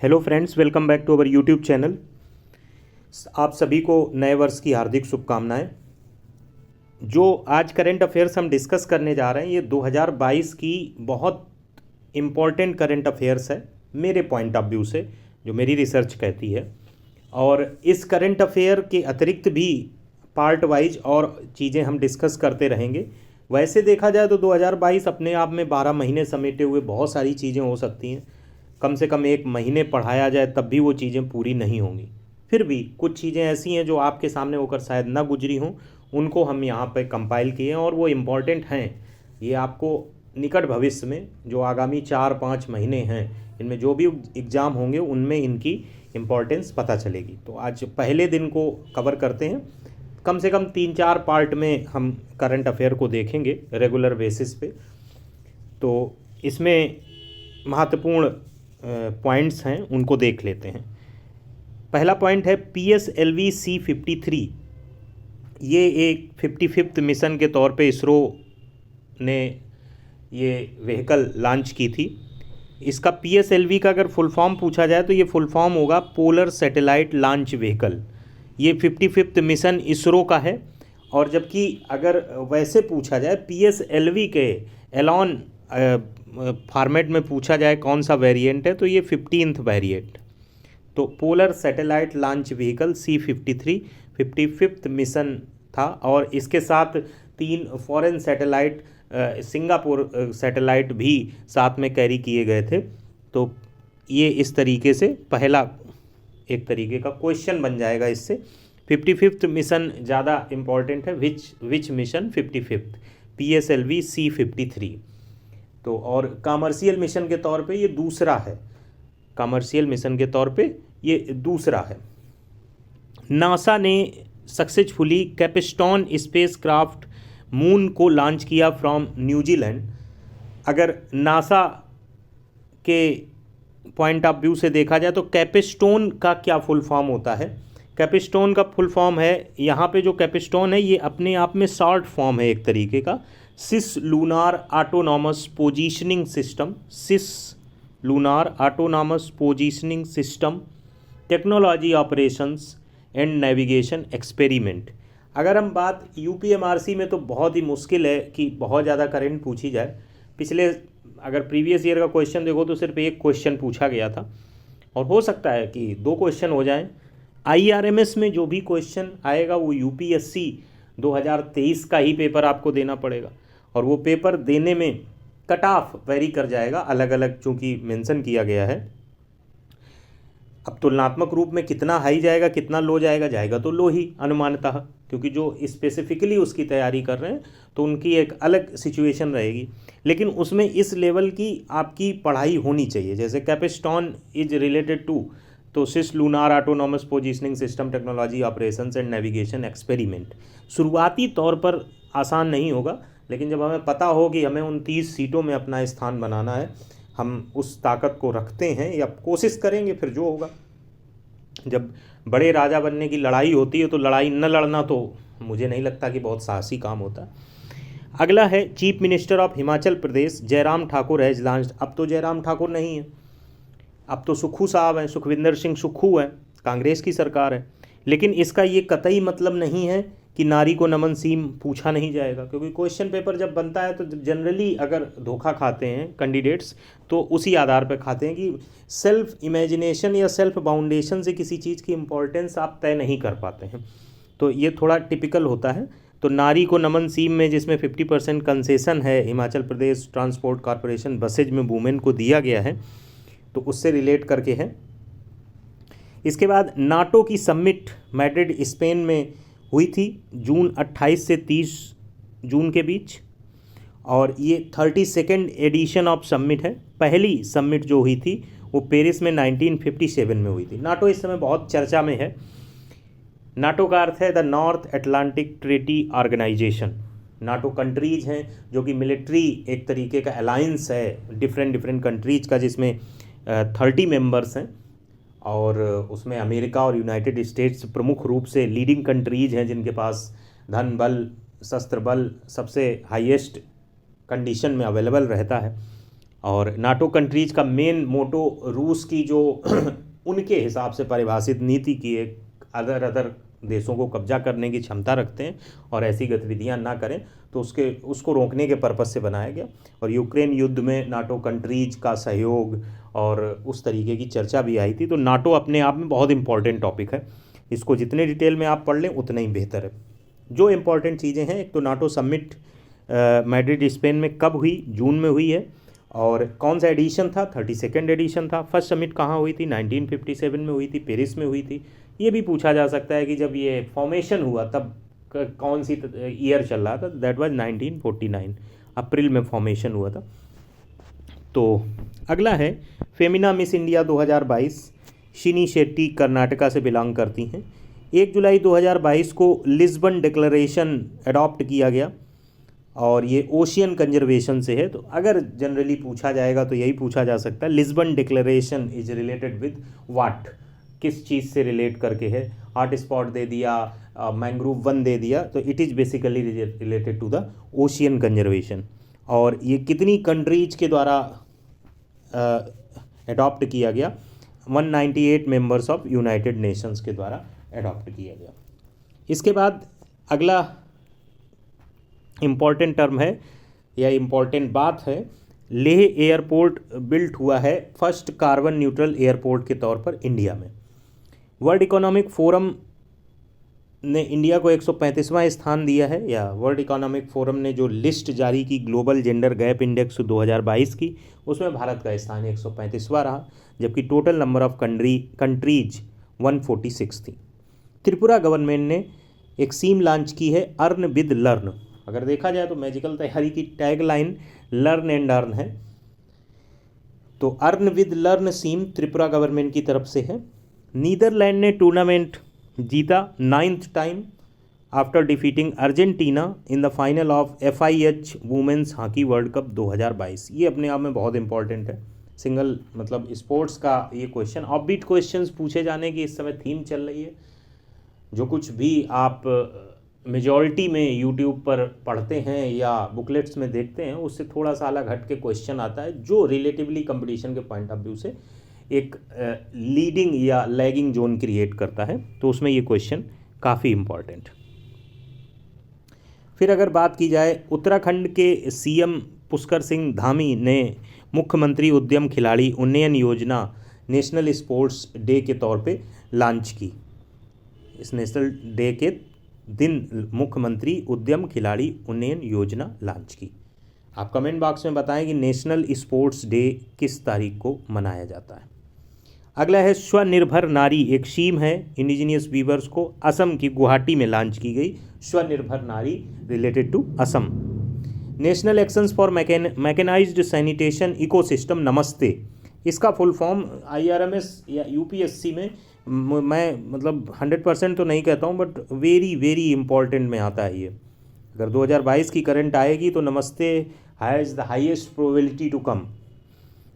Hello friends, welcome back to our YouTube channel. आप सभी को नए वर्ष की हार्दिक शुभकामनाएं। जो आज करंट अफेयर्स हम डिस्कस करने जा रहे हैं ये 2022 की बहुत इम्पॉर्टेंट करंट अफेयर्स है मेरे पॉइंट ऑफ व्यू से, जो मेरी रिसर्च कहती है। और इस करंट अफेयर के अतिरिक्त भी पार्ट वाइज और चीज़ें हम डिस्कस करते रहेंगे। वैसे देखा जाए तो 2022 अपने आप में 12 महीने समेटे हुए बहुत सारी चीज़ें हो सकती हैं। कम से कम एक महीने पढ़ाया जाए तब भी वो चीज़ें पूरी नहीं होंगी। फिर भी कुछ चीज़ें ऐसी हैं जो आपके सामने होकर शायद ना गुजरी हों, उनको हम यहाँ पे कंपाइल किए हैं और वो इम्पॉर्टेंट हैं। ये आपको निकट भविष्य में जो आगामी 4-5 महीने हैं, इनमें जो भी एग्ज़ाम होंगे उनमें इनकी इम्पॉर्टेंस पता चलेगी। तो आज पहले दिन को कवर करते हैं। कम से कम 3-4 पार्ट में हम करंट अफेयर को देखेंगे रेगुलर बेसिस पे। तो इसमें महत्वपूर्ण पॉइंट्स हैं, उनको देख लेते हैं। पहला पॉइंट है PSLV C-53। ये एक 55th मिशन के तौर पे इसरो ने ये व्हीकल लॉन्च की थी। इसका PSLV का अगर फुल फॉर्म पूछा जाए तो ये फुल फॉर्म होगा पोलर सैटेलाइट लॉन्च व्हीकल। ये 55th मिशन इसरो का है। और जबकि अगर वैसे पूछा जाए PSLV के एलॉन फॉर्मेट में पूछा जाए कौन सा वेरिएंट है, तो ये 15th वेरिएंट। तो polar satellite launch vehicle C-53 55th mission था। और इसके साथ 3 फॉरेन सैटेलाइट, सिंगापुर सैटेलाइट भी साथ में कैरी किए गए थे। तो ये इस तरीके से पहला एक तरीके का क्वेश्चन बन जाएगा इससे। 55th मिशन ज़्यादा इम्पॉर्टेंट है। विच मिशन 55th? PSLV C-53। तो और कमर्शियल मिशन के तौर पे ये दूसरा है। कमर्शियल मिशन के तौर पे ये दूसरा है। नासा ने सक्सेसफुली कैपस्टोन स्पेसक्राफ्ट मून को लॉन्च किया फ्रॉम न्यूजीलैंड। अगर नासा के पॉइंट ऑफ व्यू से देखा जाए तो कैपस्टोन का क्या फुल फॉर्म होता है? कैपस्टोन का फुल फॉर्म है, यहाँ पे जो कैपस्टोन है ये अपने आप में शॉर्ट फॉर्म है एक तरीके का, cislunar autonomous positioning system. Cislunar autonomous positioning system technology operations and navigation experiment. अगर हम बात UPMRC में, तो बहुत ही मुश्किल है कि बहुत ज़्यादा करंट पूछी जाए। पिछले अगर प्रीवियस ईयर का क्वेश्चन देखो तो सिर्फ एक क्वेश्चन पूछा गया था, और हो सकता है कि 2 क्वेश्चन हो जाएं। IRMS में जो भी क्वेश्चन आएगा वो UPSC 2023 का ही पेपर आपको देना पड़ेगा, और वो पेपर देने में कट ऑफ वेरी कर जाएगा, अलग अलग चूँकि मेंशन किया गया है। अब तुलनात्मक रूप में कितना हाई जाएगा कितना लो जाएगा तो लो ही अनुमानतः, क्योंकि जो स्पेसिफिकली उसकी तैयारी कर रहे हैं तो उनकी एक अलग सिचुएशन रहेगी। लेकिन उसमें इस लेवल की आपकी पढ़ाई होनी चाहिए। जैसे कैपस्टोन इज रिलेटेड टू, तो cislunar autonomous positioning system technology operations and navigation experiment. शुरुआती तौर पर आसान नहीं होगा, लेकिन जब हमें पता हो कि हमें 29 सीटों में अपना स्थान बनाना है, हम उस ताकत को रखते हैं या कोशिश करेंगे, फिर जो होगा। जब बड़े राजा बनने की लड़ाई होती है तो लड़ाई न लड़ना तो मुझे नहीं लगता कि बहुत साहसी काम होता। अगला है chief minister of Himachal Pradesh Jairam Thakur has launched. अब तो जयराम ठाकुर नहीं है, अब तो सुक्खू साहब हैं, सुखविंदर सिंह सुक्खू हैं, कांग्रेस की सरकार है। लेकिन इसका ये कतई मतलब नहीं है कि नारी को नमन सीम पूछा नहीं जाएगा, क्योंकि क्वेश्चन पेपर जब बनता है तो जनरली अगर धोखा खाते हैं कैंडिडेट्स तो उसी आधार पर खाते हैं कि सेल्फ इमेजिनेशन या सेल्फ बाउंडेशन से किसी चीज़ की इम्पोर्टेंस आप तय नहीं कर पाते हैं। तो ये थोड़ा टिपिकल होता है। तो नारी को नमन स्कीम में जिसमें 50% कंसेशन है Himachal Pradesh transport corporation buses में वुमेन को दिया गया है, तो उससे रिलेट करके है। इसके बाद नाटो की समिट मैड्रिड स्पेन में हुई थी जून 28 से 30 जून के बीच, और ये 32nd एडिशन ऑफ समिट है। पहली समिट जो हुई थी वो पेरिस में 1957 में हुई थी। नाटो इस समय बहुत चर्चा में है। नाटो का अर्थ है the North Atlantic Treaty Organization. NATO countries हैं जो कि मिलिट्री एक तरीके का अलायंस है डिफरेंट कंट्रीज का, जिसमें 30 मेंबर्स हैं, और उसमें अमेरिका और यूनाइटेड स्टेट्स प्रमुख रूप से लीडिंग कंट्रीज हैं जिनके पास धन बल शस्त्र बल सबसे हाईएस्ट कंडीशन में अवेलेबल रहता है। और नाटो कंट्रीज का मेन मोटो रूस की जो उनके हिसाब से परिभाषित नीति की एक अदर देशों को कब्जा करने की क्षमता रखते हैं और ऐसी गतिविधियां ना करें, तो उसको रोकने के पर्पज़ से बनाया गया। और यूक्रेन युद्ध में नाटो कंट्रीज का सहयोग और उस तरीके की चर्चा भी आई थी। तो नाटो अपने आप में बहुत इंपॉर्टेंट टॉपिक है, इसको जितने डिटेल में आप पढ़ लें उतना ही बेहतर है। जो इम्पॉर्टेंट चीज़ें हैं, एक तो नाटो समिट मैड्रिड स्पेन में कब हुई, जून में हुई है, और कौन सा एडिशन था, 32वां एडिशन था। फर्स्ट समिट कहाँ हुई थी, 1957 में हुई थी, पेरिस में हुई थी। ये भी पूछा जा सकता है कि जब ये फॉर्मेशन हुआ तब कौन सी ईयर चल रहा था, दैट वाज 1949, अप्रैल में फॉर्मेशन हुआ था। तो अगला है फेमिना मिस इंडिया 2022, शिनी शेट्टी कर्नाटका से बिलोंग करती हैं। 1 जुलाई 2022 को लिस्बन डिक्लेरेशन अडॉप्ट किया गया और ये ओशियन कंजर्वेशन से है। तो अगर जनरली पूछा जाएगा तो यही पूछा जा सकता है, Lisbon declaration is related with what, किस चीज़ से रिलेट करके है। हॉट स्पॉट दे दिया, मैंग्रोव वन दे दिया, तो it is basically related to the ocean conservation. और ये कितनी कंट्रीज के द्वारा अडॉप्ट किया गया, 198 मेंबर्स ऑफ यूनाइटेड नेशंस के द्वारा अडॉप्ट किया गया। इसके बाद अगला इम्पॉर्टेंट टर्म है या इम्पॉर्टेंट बात है, लेह एयरपोर्ट बिल्ट हुआ है फर्स्ट कार्बन न्यूट्रल एयरपोर्ट के तौर पर इंडिया में। वर्ल्ड इकोनॉमिक फोरम ने इंडिया को 135वां स्थान दिया है, या वर्ल्ड इकोनॉमिक फोरम ने जो लिस्ट जारी की ग्लोबल जेंडर गैप इंडेक्स 2022 की, उसमें भारत का स्थान 135वां रहा, जबकि टोटल नंबर ऑफ कंट्रीज 146 थी। त्रिपुरा गवर्नमेंट ने एक स्कीम लॉन्च की है, अर्न विद लर्न। अगर देखा जाए तो मैजिकल तैयारी की tag line learn and earn है। तो earn with learn scheme Tripura government की तरफ से है। नीदरलैंड ने टूर्नामेंट जीता 9th time after defeating Argentina in the final of FIH women's hockey world cup 2022। ये अपने आप में बहुत इंपॉर्टेंट है, सिंगल मतलब स्पोर्ट्स का ये क्वेश्चन। ऑफबीट क्वेश्चंस पूछे जाने की इस समय थीम चल रही है। जो कुछ भी आप मेजॉरिटी में यूट्यूब पर पढ़ते हैं या बुकलेट्स में देखते हैं, उससे थोड़ा सा अलग हट के क्वेश्चन आता है, जो रिलेटिवली कंपटीशन के पॉइंट ऑफ व्यू से एक लीडिंग या लैगिंग जोन क्रिएट करता है। तो उसमें ये क्वेश्चन काफ़ी इम्पॉर्टेंट। फिर अगर बात की जाए, उत्तराखंड के CM पुष्कर सिंह धामी ने मुख्यमंत्री उद्यम खिलाड़ी उन्नयन योजना नेशनल स्पोर्ट्स डे के तौर पे लॉन्च की। इस नेशनल डे के दिन मुख्यमंत्री उद्यम खिलाड़ी उन्नयन योजना लॉन्च की। आप कमेंट बॉक्स में बताएं कि नेशनल स्पोर्ट्स डे किस तारीख को मनाया जाता है। अगला है स्वनिर्भर नारी, एक स्कीम है इंडिजिनियस वीवर्स को असम की गुवाहाटी में लॉन्च की गई। Swanirbhar Nari related to Assam. National actions for mechanised sanitation ecosystem Namaste, इसका फुल फॉर्म IRMS या UPSC में मैं मतलब 100% तो नहीं कहता हूँ, बट वेरी वेरी इंपॉर्टेंट में आता है ये। अगर 2022 की करंट आएगी तो Namaste has the highest probability to come,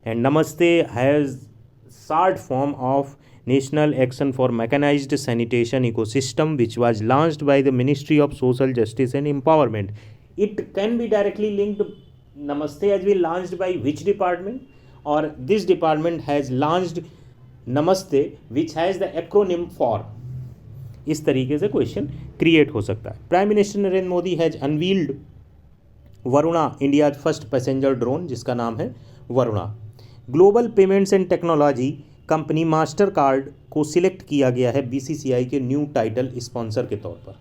and Namaste has short form of national action for mechanised sanitation ecosystem which was launched by the ministry of social justice and empowerment. It can be directly linked, Namaste has been launched by which department, और this department has launched Namaste which has the acronym for. इस तरीके से question create हो सकता है। Prime minister Narendra Modi has unveiled Varuna, India first passenger drone, जिसका नाम है Varuna. Global payments and technology company master card को सिलेक्ट किया गया है BCCI के न्यू टाइटल स्पॉन्सर के तौर पर।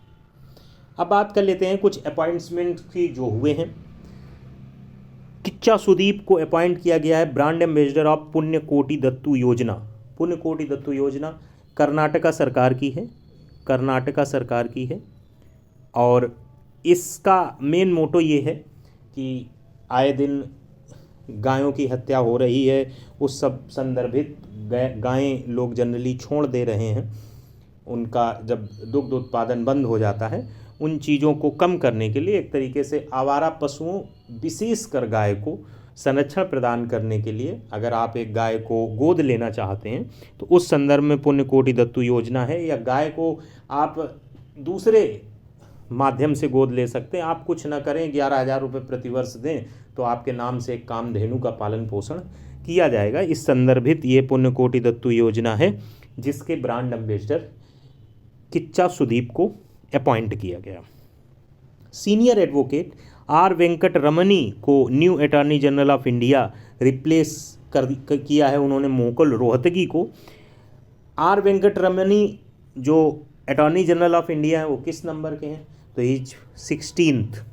अब बात कर लेते हैं कुछ अपॉइंटमेंट की जो हुए हैं। किच्चा सुदीप को अपॉइंट किया गया है ब्रांड एम्बेसडर ऑफ पुण्यकोटि दत्तू योजना। पुण्यकोटि दत्तू योजना कर्नाटका सरकार की है, कर्नाटका सरकार की है, और इसका मेन मोटो ये है कि आए दिन गायों की हत्या हो रही है, उस सब संदर्भित गायें लोग जनरली छोड़ दे रहे हैं, उनका जब दुग्ध उत्पादन बंद हो जाता है, उन चीज़ों को कम करने के लिए एक तरीके से आवारा पशुओं, विशेषकर गाय को संरक्षण प्रदान करने के लिए अगर आप एक गाय को गोद लेना चाहते हैं तो उस संदर्भ में पुण्यकोटि दत्तू योजना है। या गाय को आप दूसरे माध्यम से गोद ले सकते हैं, आप कुछ ना करें, 11,000 रुपये प्रतिवर्ष दें तो आपके नाम से एक कामधेनु का पालन पोषण किया जाएगा। इस संदर्भित ये पुण्यकोटि दत्तु योजना है, जिसके ब्रांड एम्बेसडर किच्चा सुदीप को अपॉइंट किया गया। सीनियर एडवोकेट आर वेंकट रमनी को new attorney general of India replace किया है उन्होंने मोकल रोहतगी को। आर वेंकट रमनी जो अटॉर्नी जनरल ऑफ इंडिया है वो किस नंबर के हैं, तो इज 16th।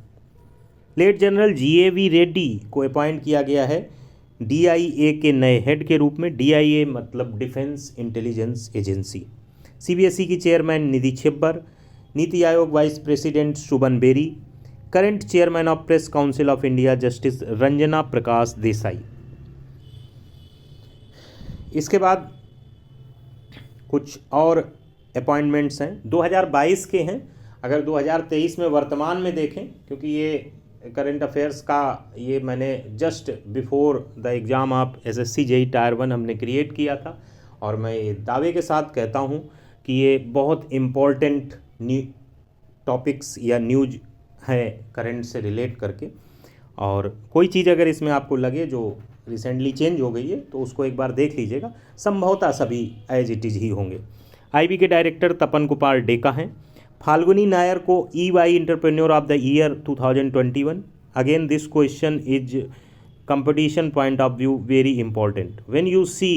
Lt general GAV Reddy को अपॉइंट किया गया है DIA के नए हेड के रूप में। DIA मतलब डिफेंस इंटेलिजेंस एजेंसी। CBSE की chairman Nidhi Chhibber, NITI Aayog vice president Shubhan Beri, current chairman of press council of India justice Ranjana Prakash Desai. इसके बाद कुछ और अपॉइंटमेंट्स हैं 2022 के हैं। अगर 2023 में वर्तमान में देखें, क्योंकि ये करंट अफेयर्स का ये मैंने just before the exam of SSC JEE tyre 1 हमने क्रिएट किया था, और मैं ये दावे के साथ कहता हूँ कि ये बहुत इम्पोर्टेंट टॉपिक्स या न्यूज है करंट से रिलेट करके। और कोई चीज़ अगर इसमें आपको लगे जो रिसेंटली चेंज हो गई है तो उसको एक बार देख लीजिएगा, संभवतः सभी एज इट इज़ ही होंगे। IB के डायरेक्टर तपन कुमार डेका हैं। फाल्गुनी नायर को EY entrepreneur of the year 2021। Again this question is competition point of view very important when you see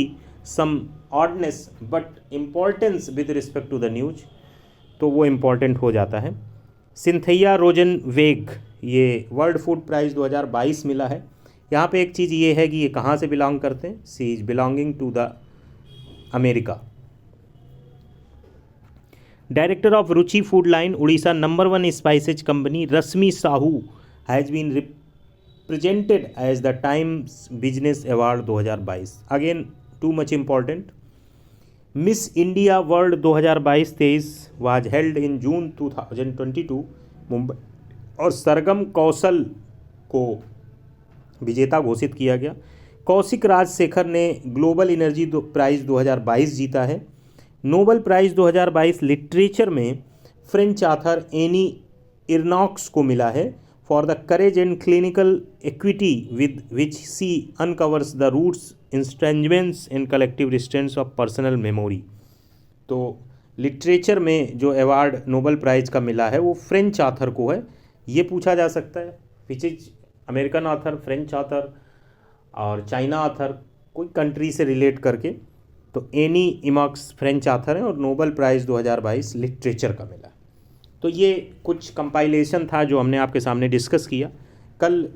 some oddness but importance with respect to the news, तो वो important हो जाता है। सिंथैया रोजन वेग ये वर्ल्ड फूड प्राइज़ 2022 मिला है। यहाँ पे एक चीज़ ये है कि ये कहाँ से बिलोंग करते हैं, she is belonging to the America. Director of Ruchi food line Orissa number 1 spices company Rashmi Sahu has been represented as the times business award 2022। Again too much important. Miss India World 2022-23 was held in June 2022 Mumbai, और सरगम कौशल को विजेता घोषित किया गया। कौशिक राजशेखर ने global energy price 2022 जीता है। Nobel prize 2022 literature में फ्रेंच ऑथर एनी इरनॉक्स को मिला है for the courage and clinical equity with which she uncovers the roots estrangements and collective restraints of personal memory. तो लिटरेचर में जो अवार्ड नोबेल प्राइज़ का मिला है वो फ्रेंच ऑथर को है। ये पूछा जा सकता है which is American author, French author और चाइना ऑथर, कोई कंट्री से रिलेट करके। तो एनी इमॉक्स फ्रेंच ऑथर हैं और नोबेल प्राइज़ 2022 लिटरेचर का मिला। तो ये कुछ कंपाइलेशन था जो हमने आपके सामने डिस्कस किया। कल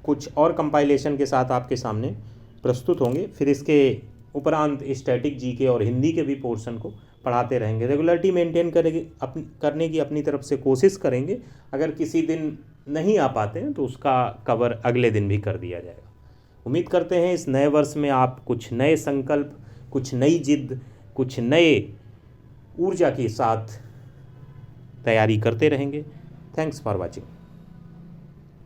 कुछ और कंपाइलेशन के साथ आपके सामने प्रस्तुत होंगे। फिर इसके उपरांत स्टैटिक जीके और हिंदी के भी पोर्शन को पढ़ाते रहेंगे। रेगुलरिटी मेंटेन करने की अपनी तरफ से कोशिश करेंगे। अगर किसी दिन नहीं आ पाते हैं तो उसका कवर अगले दिन भी कर दिया जाएगा। उम्मीद करते हैं इस नए वर्ष में आप कुछ नए संकल्प, कुछ नई जिद, कुछ नए ऊर्जा के साथ तैयारी करते रहेंगे। Thanks for watching.